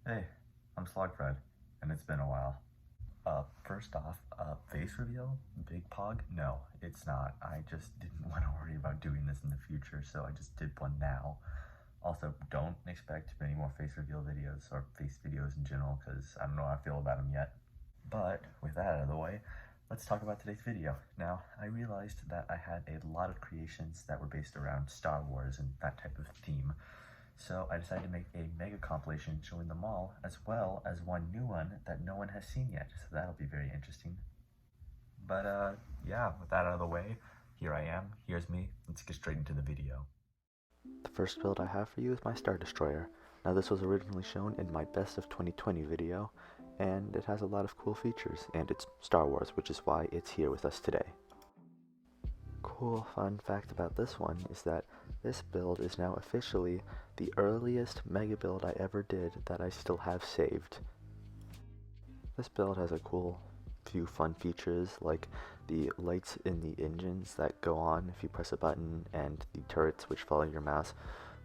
Hey, I'm Slugfred, and it's been a while. First off, face reveal? Big Pog? No, it's not. I just didn't want to worry about doing this in the future, so I just did one now. Also, don't expect many more face reveal videos, or face videos in general, because I don't know how I feel about them yet. But with that out of the way, let's talk about today's video. Now, I realized that I had a lot of creations that were based around Star Wars and that type of theme, so I decided to make a mega compilation showing them all, as well as one new one that no one has seen yet, so that'll be very interesting. But yeah, with that out of the way, here I am, here's me, let's get straight into the video. The first build I have for you is my Star Destroyer. Now this was originally shown in my Best of 2020 video, and it has a lot of cool features, and it's Star Wars, which is why it's here with us today. Cool fun fact about this one is that this build is now officially the earliest mega build I ever did that I still have saved. This build has a cool few fun features like the lights in the engines that go on if you press a button, and the turrets which follow your mouse,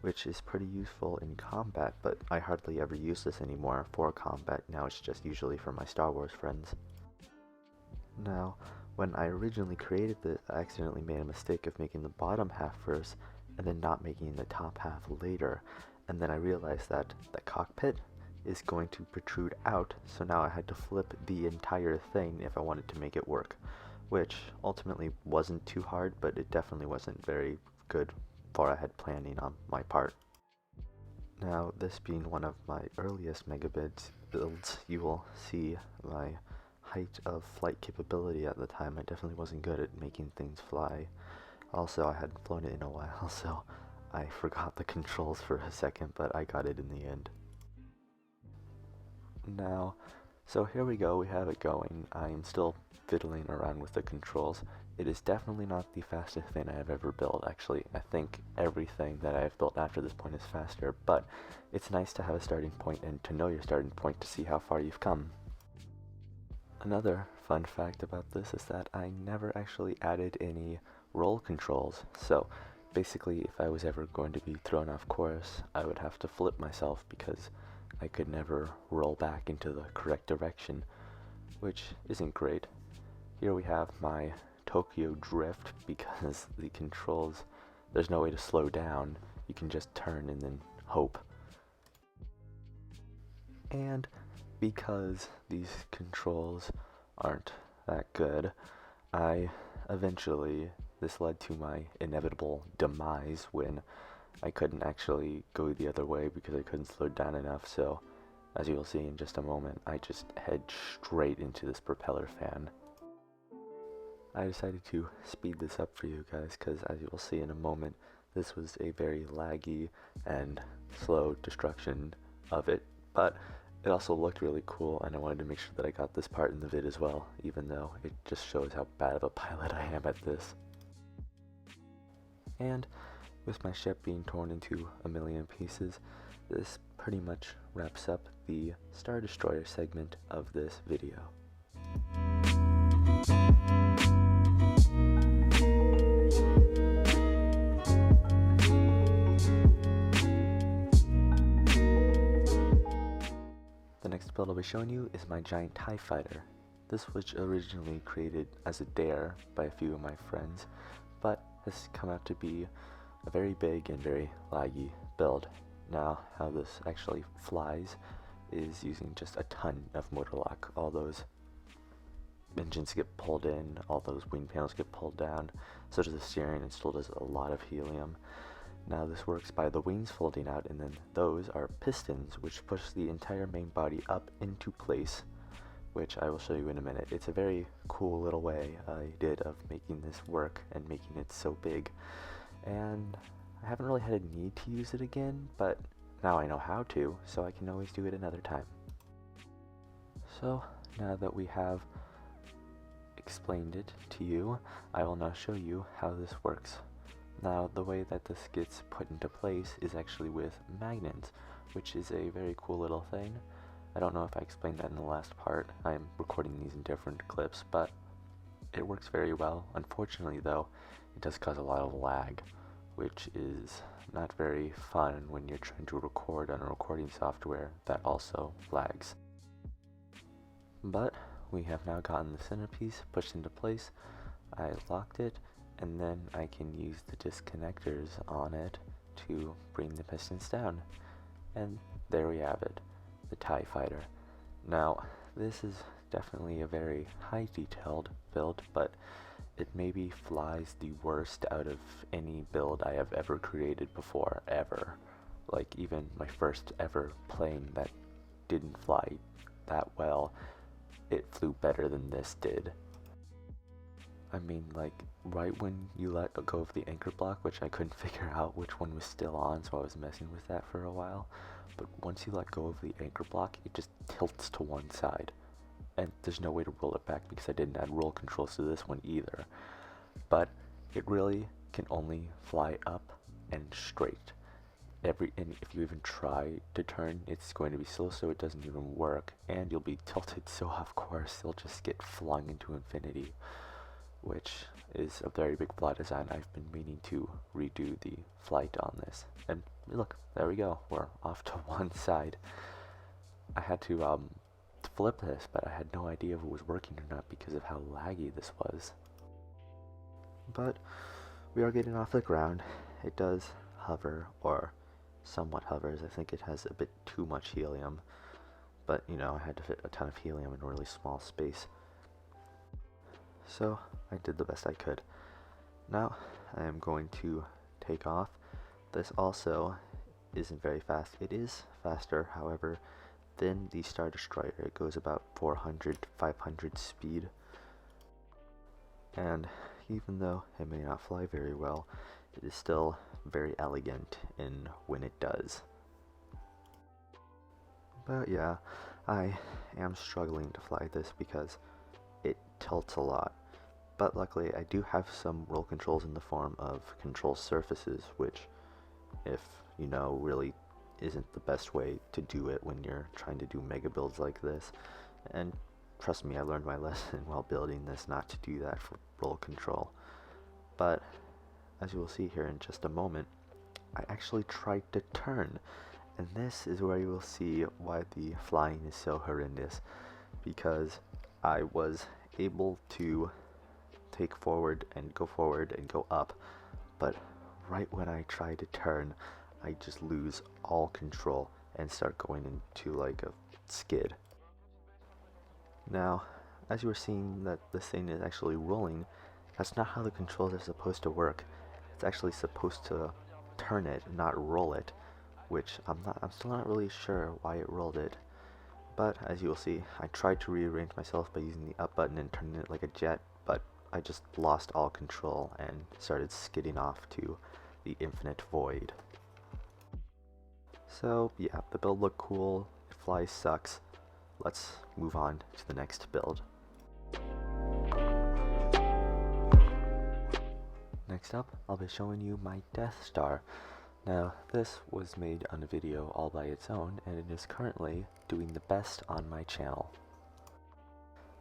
which is pretty useful in combat, but I hardly ever use this anymore for combat. Now it's just usually for my Star Wars friends. Now, when I originally created this, I accidentally made a mistake of making the bottom half first and then not making the top half later, and then I realized that the cockpit is going to protrude out, so now I had to flip the entire thing if I wanted to make it work, which ultimately wasn't too hard, but it definitely wasn't very good far ahead planning on my part. Now, this being one of my earliest megabits builds, you will see my height of flight capability at the time. I definitely wasn't good at making things fly. Also, I hadn't flown it in a while, so I forgot the controls for a second, but I got it in the end. Now, so here we go, we have it going. I'm still fiddling around with the controls. It is definitely not the fastest thing I have ever built. Actually, I think everything that I have built after this point is faster, but it's nice to have a starting point and to know your starting point to see how far you've come. Another fun fact about this is that I never actually added any roll controls, so basically if I was ever going to be thrown off course, I would have to flip myself because I could never roll back into the correct direction, which isn't great. Here we have my Tokyo Drift because the controls, there's no way to slow down, you can just turn and then hope. And because these controls aren't that good, this led to my inevitable demise when I couldn't actually go the other way because I couldn't slow down enough, so as you will see in just a moment, I just head straight into this propeller fan. I decided to speed this up for you guys because, as you will see in a moment, this was a very laggy and slow destruction of it, but it also looked really cool, and I wanted to make sure that I got this part in the vid as well, even though it just shows how bad of a pilot I am at this. And with my ship being torn into a million pieces, this pretty much wraps up the Star Destroyer segment of this video. The next build I'll be showing you is my giant TIE fighter. This was originally created as a dare by a few of my friends, but has come out to be a very big and very laggy build. Now, how this actually flies is using just a ton of motor lock. All those engines get pulled in, all those wing panels get pulled down, so does the steering, and still does a lot of helium. Now this works by the wings folding out, and then those are pistons which push the entire main body up into place, which I will show you in a minute. It's a very cool little way I did of making this work and making it so big, and I haven't really had a need to use it again, but now I know how to, so I can always do it another time. So now that we have explained it to you, I will now show you how this works. Now, the way that this gets put into place is actually with magnets, which is a very cool little thing. I don't know if I explained that in the last part. I'm recording these in different clips, but it works very well. Unfortunately, though, it does cause a lot of lag, which is not very fun when you're trying to record on a recording software that also lags. But we have now gotten the centerpiece pushed into place. I locked it, and then I can use the disconnectors on it to bring the pistons down. And there we have it, the TIE Fighter. Now, this is definitely a very high detailed build, but it maybe flies the worst out of any build I have ever created before, ever. Like, even my first ever plane that didn't fly that well, it flew better than this did. I mean, like, right when you let go of the anchor block, which I couldn't figure out which one was still on, so I was messing with that for a while, but once you let go of the anchor block, it just tilts to one side. And there's no way to roll it back because I didn't add roll controls to this one either. But it really can only fly up and straight. And if you even try to turn, it's going to be slow, so it doesn't even work, and you'll be tilted, so of course you'll just get flung into infinity, which is a very big flaw design. I've been meaning to redo the flight on this, and look, there we go, we're off to one side. I had to flip this, but I had no idea if it was working or not because of how laggy this was. But we are getting off the ground. It does hover, or somewhat hovers. I think it has a bit too much helium, but you know, I had to fit a ton of helium in a really small space, so I did the best I could. Now I am going to take off. This also isn't very fast. It is faster, however, than the Star Destroyer. It goes about 400-500 speed, and even though it may not fly very well, it is still very elegant in when it does. But yeah, I am struggling to fly this because it tilts a lot. But luckily I do have some roll controls in the form of control surfaces, which, if you know, really isn't the best way to do it when you're trying to do mega builds like this. And trust me, I learned my lesson while building this not to do that for roll control. But as you will see here in just a moment, I actually tried to turn, and this is where you will see why the flying is so horrendous, because I was able to take forward and go up, but right when I try to turn, I just lose all control and start going into like a skid. Now, as you are seeing that this thing is actually rolling, that's not how the controls are supposed to work. It's actually supposed to turn it, not roll it, which I'm still not really sure why it rolled it. But as you will see, I tried to rearrange myself by using the up button and turning it like a jet, but I just lost all control and started skidding off to the infinite void. So yeah, the build looked cool, it flies sucks. Let's move on to the next build. Next up, I'll be showing you my Death Star. Now, this was made on a video all by its own, and it is currently doing the best on my channel.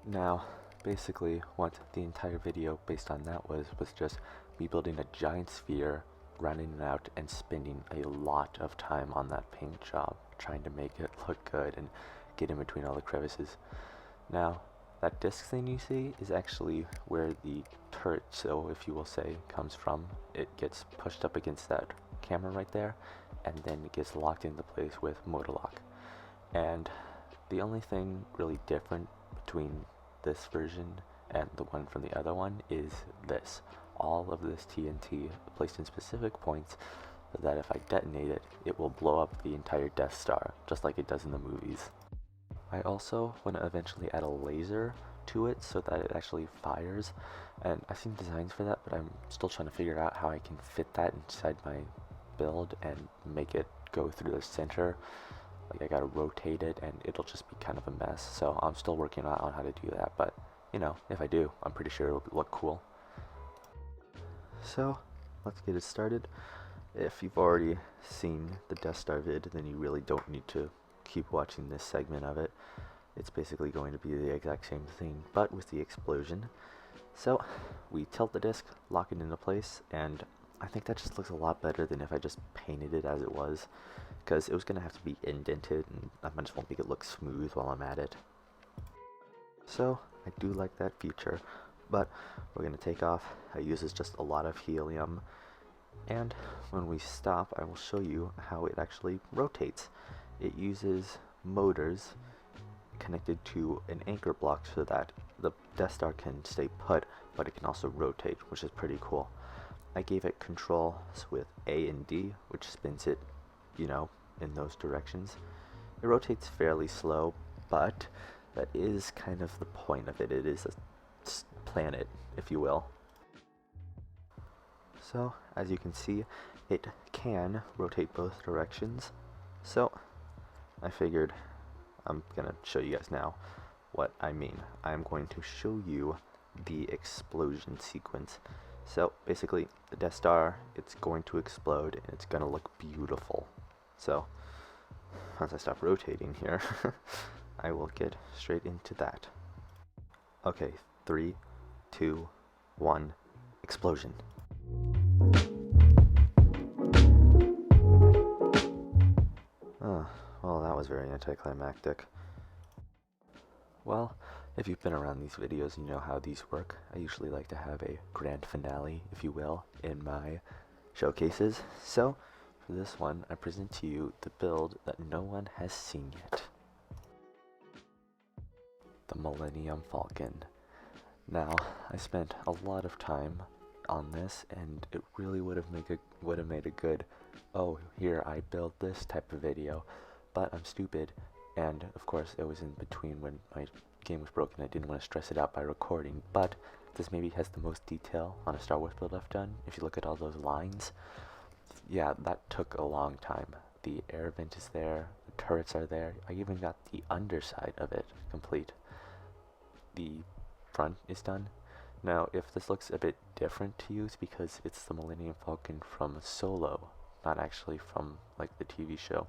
Now, basically, what the entire video based on that was just me building a giant sphere, running it out, and spending a lot of time on that paint job, trying to make it look good and get in between all the crevices. Now, that disc thing you see is actually where the turret, so if you will say, comes from. It gets pushed up against that camera right there, and then it gets locked into place with motor lock. And the only thing really different between this version and the one from the other one is this. All of this TNT placed in specific points so that if I detonate it, it will blow up the entire Death Star, just like it does in the movies. I also want to eventually add a laser to it so that it actually fires, and I've seen designs for that, but I'm still trying to figure out how I can fit that inside my build and make it go through the center. Like, I gotta rotate it and it'll just be kind of a mess, so I'm still working on how to do that, but you know, if I do, I'm pretty sure it'll look cool. So let's get it started. If you've already seen the Death Star vid, then you really don't need to keep watching this segment of it. It's basically going to be the exact same thing, but with the explosion. So we tilt the disc, lock it into place, and I think that just looks a lot better than if I just painted it as it was, because it was going to have to be indented, and I just won't make it look smooth while I'm at it. So, I do like that feature, but we're going to take off. It uses just a lot of helium, and when we stop, I will show you how it actually rotates. It uses motors connected to an anchor block so that the Death Star can stay put, but it can also rotate, which is pretty cool. I gave it controls with A and D, which spins it, you know, in those directions. It rotates fairly slow, but that is kind of the point of it. It is a planet, if you will. So, as you can see, it can rotate both directions. So, I figured I'm gonna show you guys now what I mean. I'm going to show you the explosion sequence. So basically, the Death Star, it's going to explode and it's gonna look beautiful. So once I stop rotating here, I will get straight into that. Okay, 3, 2, 1, explosion. Well, that was very anticlimactic. Well, if you've been around these videos, you know how these work. I usually like to have a grand finale, if you will, in my showcases. So, for this one, I present to you the build that no one has seen yet. The Millennium Falcon. Now, I spent a lot of time on this, and it really would have made a good, oh, here I build this type of video. But I'm stupid, and of course it was in between when my game was broken. I didn't want to stress it out by recording, but this maybe has the most detail on a Star Wars build I've done. If you look at all those lines, yeah, that took a long time. The air vent is there, the turrets are there. I even got the underside of it complete. The front is done. Now, if this looks a bit different to you, it's because it's the Millennium Falcon from Solo, not actually from like the TV show.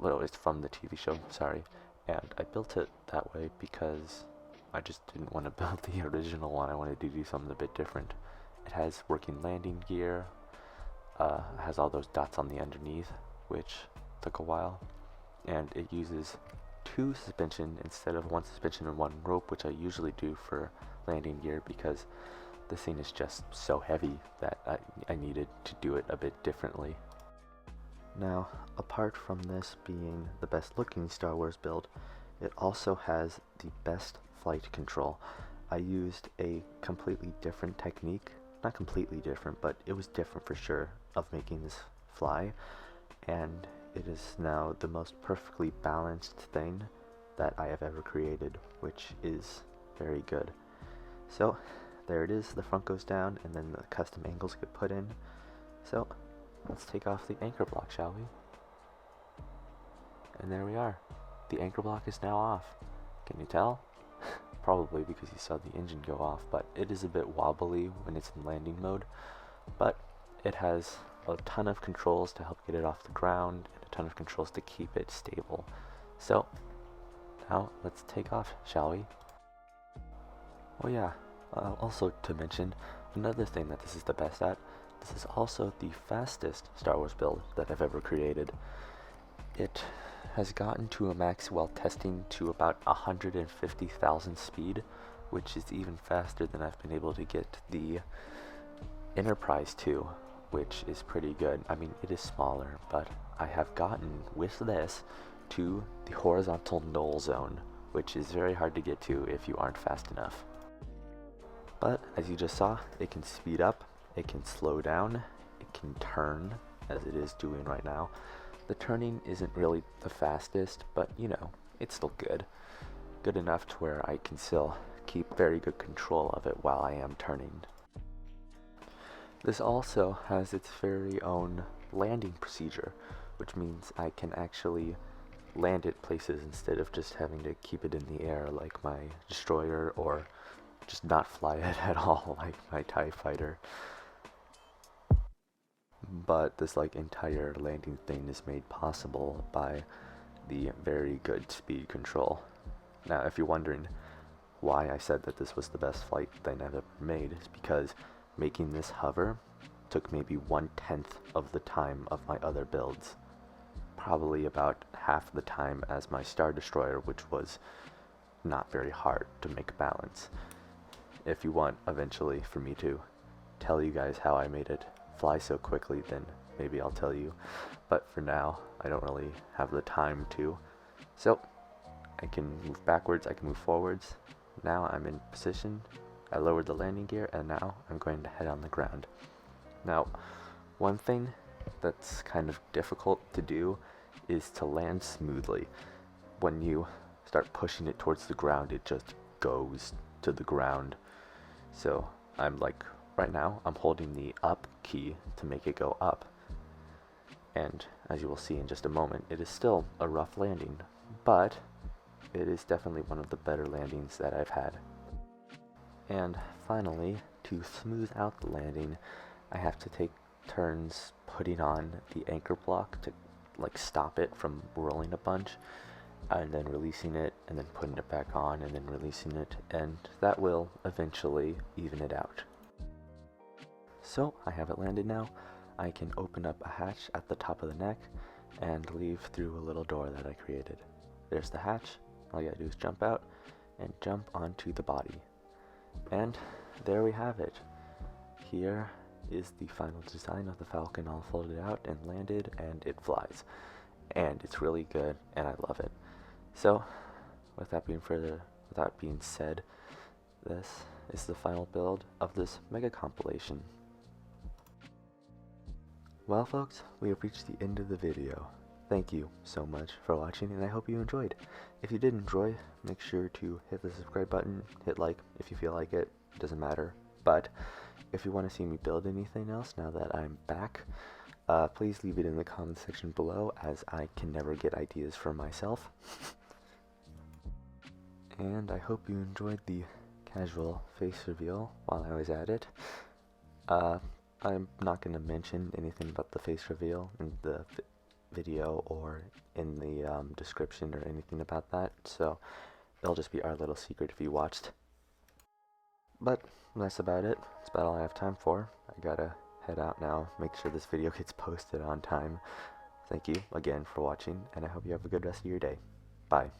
Well, it's from the TV show, sorry, and I built it that way because I just didn't want to build the original one. I wanted to do something a bit different. It has working landing gear, has all those dots on the underneath, which took a while, and it uses 2 suspension instead of 1 suspension and 1 rope, which I usually do for landing gear because the scene is just so heavy that I needed to do it a bit differently. Now, apart from this being the best looking Star Wars build, it also has the best flight control. I used a completely different technique, not completely different, but it was different for sure, of making this fly, and it is now the most perfectly balanced thing that I have ever created, which is very good. So, there it is, the front goes down, and then the custom angles get put in. So, let's take off the anchor block, shall we? And there we are. The anchor block is now off. Can you tell? Probably because you saw the engine go off, but it is a bit wobbly when it's in landing mode. But it has a ton of controls to help get it off the ground, and a ton of controls to keep it stable. So, now let's take off, shall we? Oh yeah, also to mention, another thing that this is the best at, this is also the fastest Star Wars build that I've ever created. It has gotten to a max while testing to about 150,000 speed, which is even faster than I've been able to get the Enterprise to, which is pretty good. I mean, it is smaller, but I have gotten, with this, to the horizontal null zone, which is very hard to get to if you aren't fast enough. But, as you just saw, it can speed up, it can slow down, it can turn, as it is doing right now. The turning isn't really the fastest, but you know, it's still good. Good enough to where I can still keep very good control of it while I am turning. This also has its very own landing procedure, which means I can actually land it places instead of just having to keep it in the air like my destroyer, or just not fly it at all like my TIE fighter. But this like entire landing thing is made possible by the very good speed control. Now, if you're wondering why I said that this was the best flight thing I've ever made, it's because making this hover took maybe 1/10 of the time of my other builds. Probably about half the time as my Star Destroyer, which was not very hard to make balance. If you want eventually for me to tell you guys how I made it fly so quickly, then maybe I'll tell you. But for now, I don't really have the time to. So I can move backwards, I can move forwards. Now I'm in position. I lowered the landing gear, and now I'm going to head on the ground. Now, one thing that's kind of difficult to do is to land smoothly. When you start pushing it towards the ground, it just goes to the ground. So I'm like, right now, I'm holding the up key to make it go up. And as you will see in just a moment, it is still a rough landing, but it is definitely one of the better landings that I've had. And finally, to smooth out the landing, I have to take turns putting on the anchor block to like stop it from rolling a bunch, and then releasing it, and then putting it back on, and then releasing it, and that will eventually even it out. So I have it landed now. I can open up a hatch at the top of the neck and leave through a little door that I created. There's the hatch. All you gotta do is jump out and jump onto the body. And there we have it. Here is the final design of the Falcon all folded out and landed, and it flies. And it's really good, and I love it. So, with that being said, this is the final build of this mega compilation. Well folks, we have reached the end of the video. Thank you so much for watching, and I hope you enjoyed. If you did enjoy, make sure to hit the subscribe button, hit like if you feel like it, doesn't matter. But if you want to see me build anything else now that I'm back, please leave it in the comment section below, as I can never get ideas for myself. And I hope you enjoyed the casual face reveal while I was at it. I'm not going to mention anything about the face reveal in the video or in the description or anything about that, so it'll just be our little secret if you watched. But that's about it. That's about all I have time for. I gotta head out now, make sure this video gets posted on time. Thank you again for watching, and I hope you have a good rest of your day. Bye.